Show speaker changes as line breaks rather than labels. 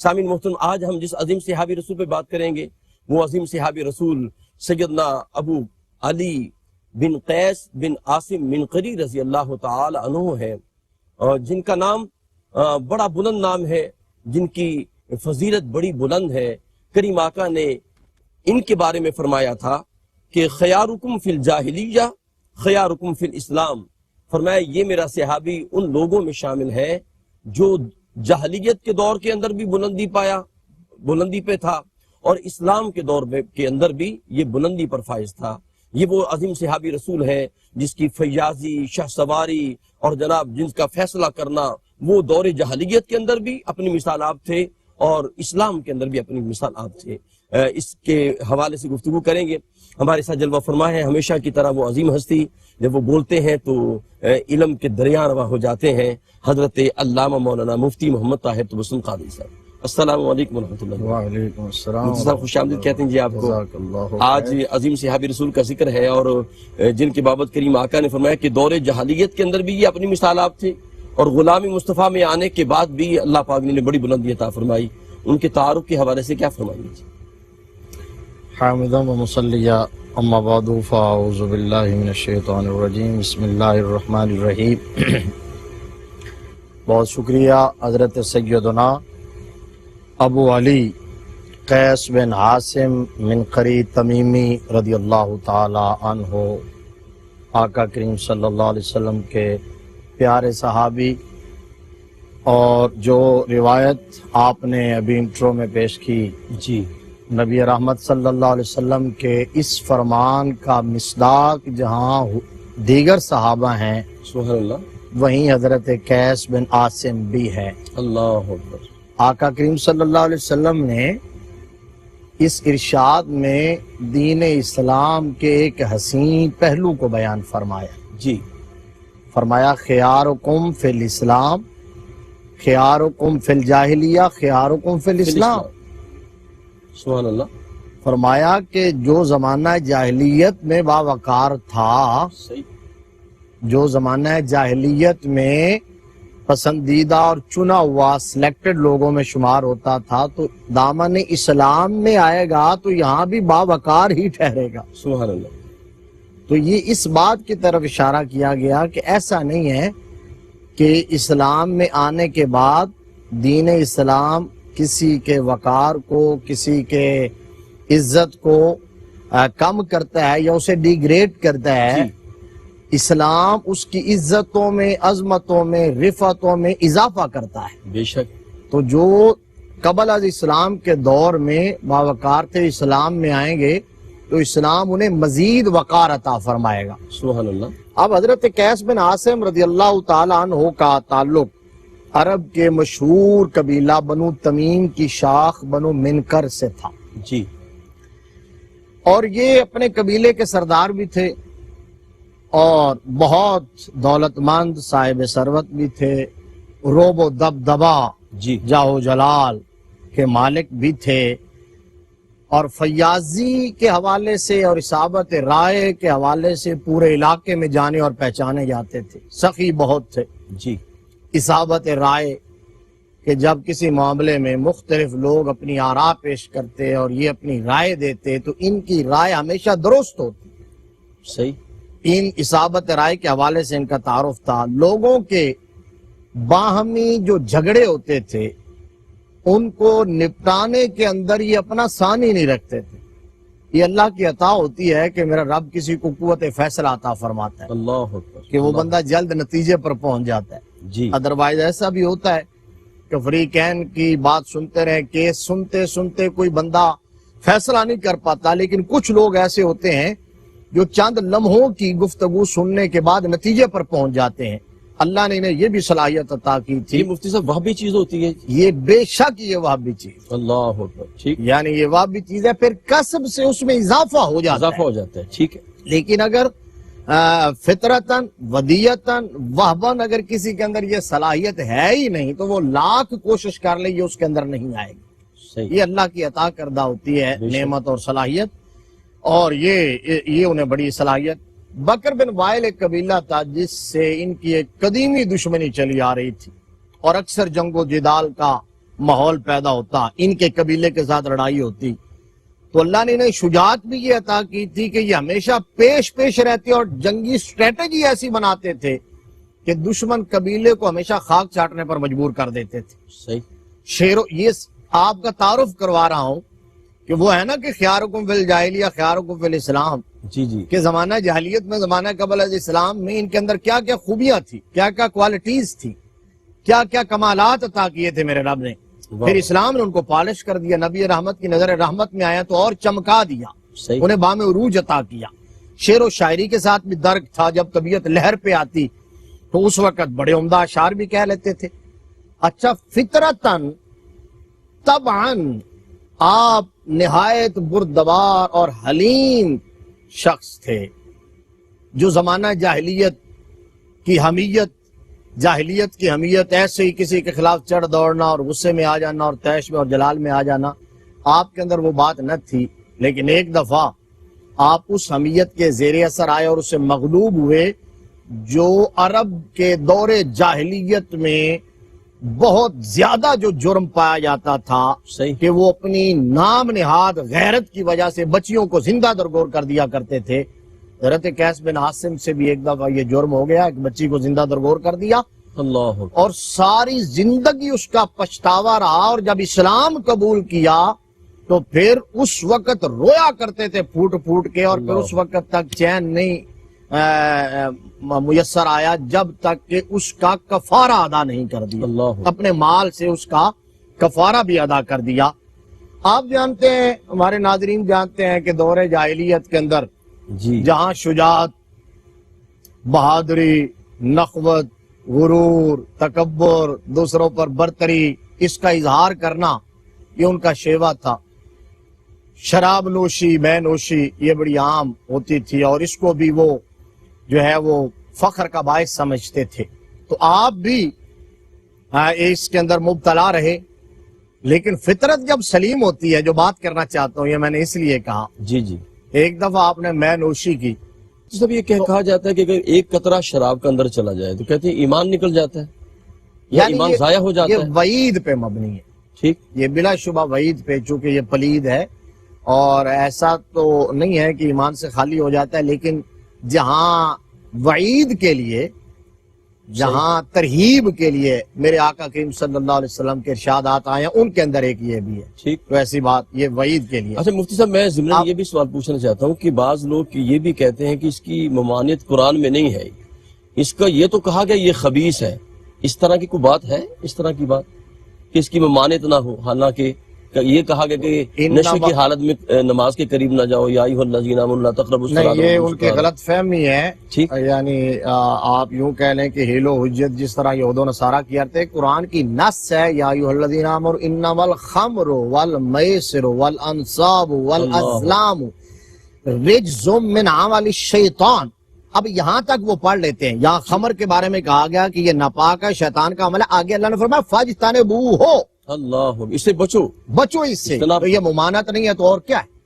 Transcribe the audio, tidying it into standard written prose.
سامعین محترم، آج ہم جس عظیم صحابی رسول پہ بات کریں گے وہ عظیم صحابی رسول سیدنا ابو علی بن قیس بن عاصم منقری رضی اللہ تعالی عنہ ہے، جن کا نام بڑا بلند نام ہے، جن کی فضیلت بڑی بلند ہے۔ کریم آقا نے ان کے بارے میں فرمایا تھا کہ خیارکم فی الجاہلیہ خیارکم فی الاسلام، فرمایا یہ میرا صحابی ان لوگوں میں شامل ہے جو جاہلیت کے دور کے اندر بھی بلندی پہ تھا، اور اسلام کے دور کے اندر بھی یہ بلندی پر فائز تھا۔ یہ وہ عظیم صحابی رسول ہے جس کی فیاضی، شاہ سواری اور جناب جن کا فیصلہ کرنا وہ دور جاہلیت کے اندر بھی اپنی مثال آپ تھے اور اسلام کے اندر بھی اپنی مثال آپ تھے۔ اس کے حوالے سے گفتگو کریں گے۔ ہمارے ساتھ جلوہ فرما ہے ہمیشہ کی طرح وہ عظیم ہستی، جب وہ بولتے ہیں تو علم کے دریا رواں ہو جاتے ہیں، حضرت علامہ مولانا مفتی محمد طاہر تبسم قادری صاحب۔ السلام علیکم ورحمۃ اللہ۔
وعلیکم السلام
مفتی صاحب خوش آمدید کہتے ہیں جی آپ کو۔
جزاک اللہ
آج عظیم صحابی رسول کا ذکر ہے اور جن کی بابت کریم آقا نے فرمایا کہ دور جاہلیت کے اندر بھی یہ اپنی مثال آپ تھے، اور غلامی مصطفیٰ میں آنے کے بعد بھی اللہ پاک نے بڑی بلندی عطا فرمائی۔ ان کے تعارف کے حوالے سے کیا فرمائیں گے؟
حامدہ و مصلیہ اما بعد فاعوذ باللہ من الشیطان الرجیم بسم اللہ الرحمن الرحیم۔ بہت شکریہ حضرت سیدنا ابو علی قیس بن عاصم منقری تمیمی رضی اللہ تعالی عنہ، آقا کریم صلی اللہ علیہ وسلم کے پیارے صحابی، اور جو روایت آپ نے ابھی انٹرو میں پیش کی
جی،
نبی رحمت صلی اللہ علیہ وسلم کے اس فرمان کا مصداق جہاں دیگر صحابہ ہیں
سبحان اللہ،
وہیں حضرت قیس بن عاصم بھی ہے۔
اللہ اکبر۔
آقا کریم صلی اللہ علیہ وسلم نے اس ارشاد میں دین اسلام کے ایک حسین پہلو کو بیان فرمایا۔
جی،
فرمایا خیارکم فی الاسلام خیارکم فی الجاہلیہ خیارکم فی الاسلام۔
سبحان اللہ۔
فرمایا کہ جو زمانہ جاہلیت میں باوقار تھا،
صحیح،
جو زمانہ جاہلیت میں پسندیدہ اور چنا ہوا سلیکٹڈ لوگوں میں شمار ہوتا تھا، تو دامن اسلام میں آئے گا تو یہاں بھی باوقار ہی ٹھہرے گا۔
سبحان اللہ۔
تو یہ اس بات کی طرف اشارہ کیا گیا کہ ایسا نہیں ہے کہ اسلام میں آنے کے بعد دین اسلام کسی کے وقار کو، کسی کے عزت کو کم کرتا ہے یا اسے ڈیگریڈ کرتا ہے۔ اسلام اس کی عزتوں میں، عظمتوں میں، رفعتوں میں اضافہ کرتا ہے۔
بے شک۔
تو جو قبل از اسلام کے دور میں باوقار تھے، اسلام میں آئیں گے تو اسلام انہیں مزید وقار عطا فرمائے گا۔
سبحان اللہ۔
اب حضرت قیس بن عاصم رضی اللہ تعالی عنہ کا تعلق عرب کے مشہور قبیلہ بنو تمیم کی شاخ بنو منکر سے تھا،
جی،
اور یہ اپنے قبیلے کے سردار بھی تھے اور بہت دولت مند صاحب ثروت بھی تھے، روب و دبدبا،
جی،
جاہ و جلال کے مالک بھی تھے، اور فیاضی کے حوالے سے اور اصابت رائے کے حوالے سے پورے علاقے میں جانے اور پہچانے جاتے تھے۔ سخی بہت تھے۔
جی،
اصابت رائے کہ جب کسی معاملے میں مختلف لوگ اپنی آراء پیش کرتے اور یہ اپنی رائے دیتے تو ان کی رائے ہمیشہ درست ہوتی۔
صحیح۔
ان اصابت رائے کے حوالے سے ان کا تعارف تھا۔ لوگوں کے باہمی جو جھگڑے ہوتے تھے ان کو نپٹانے کے اندر یہ اپنا ثانی نہیں رکھتے تھے۔ یہ اللہ کی عطا ہوتی ہے کہ میرا رب کسی کو قوت فیصلہ عطا فرماتا ہے
اللہ اکبر
کہ وہ بندہ جلد نتیجے پر پہنچ جاتا ہے۔
جی،
ادروائز ایسا بھی ہوتا ہے کہ فریقین کی بات سنتے رہے، کیس سنتے سنتے کوئی بندہ فیصلہ نہیں کر پاتا، لیکن کچھ لوگ ایسے ہوتے ہیں جو چند لمحوں کی گفتگو سننے کے بعد نتیجے پر پہنچ جاتے ہیں۔ اللہ نے انہیں یہ بھی صلاحیت عطا کی تھی۔
یہ مفتی صاحب وہابی چیز ہوتی ہے؟
یہ بے شک یہ وہابی چیز،
اللہ اکبر، ٹھیک،
یعنی یہ وہابی چیز ہے، پھر کسب سے اس میں اضافہ ہو جاتا
اضافہ
ہے۔
ہو جاتا ہے، ٹھیک ہے۔
لیکن اگر فطرتاً ودیتاً وہباً اگر کسی کے اندر یہ صلاحیت ہے ہی نہیں تو وہ لاکھ کوشش کر لے یہ اس کے اندر نہیں آئے گی۔
صحیح،
یہ اللہ کی عطا کردہ ہوتی ہے
بے شک۔
نعمت اور صلاحیت، اور یہ انہیں بڑی صلاحیت۔ بکر بن وائل ایک قبیلہ تھا جس سے ان کی ایک قدیمی دشمنی چلی آ رہی تھی اور اکثر جنگ و جدال کا ماحول پیدا ہوتا، ان کے قبیلے کے ساتھ لڑائی ہوتی، تو اللہ نے انہیں شجاعت بھی یہ عطا کی تھی کہ یہ ہمیشہ پیش رہتے اور جنگی سٹریٹجی ایسی بناتے تھے کہ دشمن قبیلے کو ہمیشہ خاک چاٹنے پر مجبور کر دیتے تھے.
صحیح.
یہ آپ کا تعارف کروا رہا ہوں کہ وہ ہے نا کہ خیارکم فی الجاہلیہ خیارکم فی الاسلام،
جی جی
کہ زمانہ جاہلیت میں، زمانہ قبل از اسلام میں ان کے اندر کیا کیا خوبیاں تھی، کیا کیا کوالٹیز تھی، کیا کیا کمالات عطا کیے تھے میرے رب نے. پھر اسلام نے ان کو پالش کر دیا، نبی رحمت کی نظر رحمت میں آیا تو اور چمکا دیا،
صحیح.
انہیں بام عروج عطا کیا. شعر و شاعری کے ساتھ بھی درک تھا، جب طبیعت لہر پہ آتی تو اس وقت بڑے عمدہ اشعار بھی کہہ لیتے تھے. اچھا، فطرتاً طبعاً آپ نہایت بردبار اور حلیم شخص تھے، جو زمانہ جاہلیت کی حمیت ایسے ہی کسی کے خلاف چڑھ دوڑنا اور غصے میں آ جانا اور تیش میں اور جلال میں آ جانا، آپ کے اندر وہ بات نہ تھی. لیکن ایک دفعہ آپ اس حمیت کے زیر اثر آئے اور اس سے مغلوب ہوئے جو عرب کے دور جاہلیت میں بہت زیادہ جو جرم پایا جاتا تھا،
صحیح.
کہ وہ اپنی نام نہاد غیرت کی وجہ سے بچیوں کو زندہ درگور کر دیا کرتے تھے. حضرت قیس بن عاصم سے بھی ایک دفعہ یہ جرم ہو گیا، ایک بچی کو زندہ درگور کر دیا
اللہ.
اور ساری زندگی اس کا پچھتاوا رہا. اور جب اسلام قبول کیا تو پھر اس وقت رویا کرتے تھے پھوٹ پھوٹ کے، اور پھر اس وقت تک چین نہیں میسر آیا جب تک کہ اس کا کفارہ ادا نہیں کر دیا،
اللہ.
اپنے مال سے اس کا کفارہ بھی ادا کر دیا. آپ جانتے ہیں، ہمارے ناظرین جانتے ہیں کہ دور جاہلیت کے اندر
جی
جہاں شجاعت، بہادری، نخوت، غرور، تکبر، دوسروں پر برتری، اس کا اظہار کرنا یہ ان کا شیوا تھا. شراب نوشی، مے نوشی یہ بڑی عام ہوتی تھی، اور اس کو بھی وہ جو ہے وہ فخر کا باعث سمجھتے تھے. تو آپ بھی اس کے اندر مبتلا رہے. لیکن فطرت جب سلیم ہوتی ہے، جو بات کرنا چاہتا ہوں یہ میں نے اس لیے کہا،
جی جی.
ایک دفعہ آپ نے مے نوشی کی،
سب یہ کہا جاتا ہے کہ اگر ایک قطرہ شراب کا اندر چلا جائے تو کہتے ہیں ایمان نکل جاتا ہے یا
یعنی
ایمان ضائع ہو جاتا
یہ
ہے.
وعید پہ مبنی ہے،
ٹھیک.
یہ بلا شبہ وعید پہ، چونکہ یہ پلید ہے اور ایسا تو نہیں ہے کہ ایمان سے خالی ہو جاتا ہے. لیکن جہاں وعید کے لیے، جہاں ترہیب کے لیے میرے آقا کریم صلی اللہ علیہ وسلم کے ارشادات آئے ہیں، ان کے اندر ایک یہ بھی ہے.
ٹھیک.
تو ایسی بات یہ وعید کے لیے.
اچھا مفتی صاحب، میں ضمن یہ بھی سوال پوچھنا چاہتا ہوں کہ بعض لوگ یہ بھی کہتے ہیں کہ اس کی ممانعت قرآن میں نہیں ہے، اس کا یہ تو کہا گیا یہ خبیث ہے. اس طرح کی کوئی بات ہے، اس طرح کی بات کہ اس کی ممانعت نہ ہو؟ حالانکہ یہ کہا گیا کہ نشے کی حالت میں نماز کے قریب نہ جاؤ، یا ایھا الذین آمنوا لا تقربوا الصلاۃ.
نہیں، یہ ان کی غلط فہمی ہے.
ٹھیک.
یعنی آپ یوں کہہ لیں کہ ہیل و حجت جس طرح یہود و نصارہ کی کرتے، قرآن کی نص ہے یا ایھا الذین آمنوا انما الخمر والمیسر والانصاب والازلام رجز من عمل الشیطان. اب یہاں تک وہ پڑھ لیتے ہیں. یہاں خمر کے بارے میں کہا گیا کہ یہ ناپاک ہے، شیطان کا عمل ہے. آگے اللہ نے فرمایا فاجتنبوہ،
اللہ، اس سے بچو.
بچو اس سے. تو یہ ممانعت نہیں ہے تو اور کیا ہے؟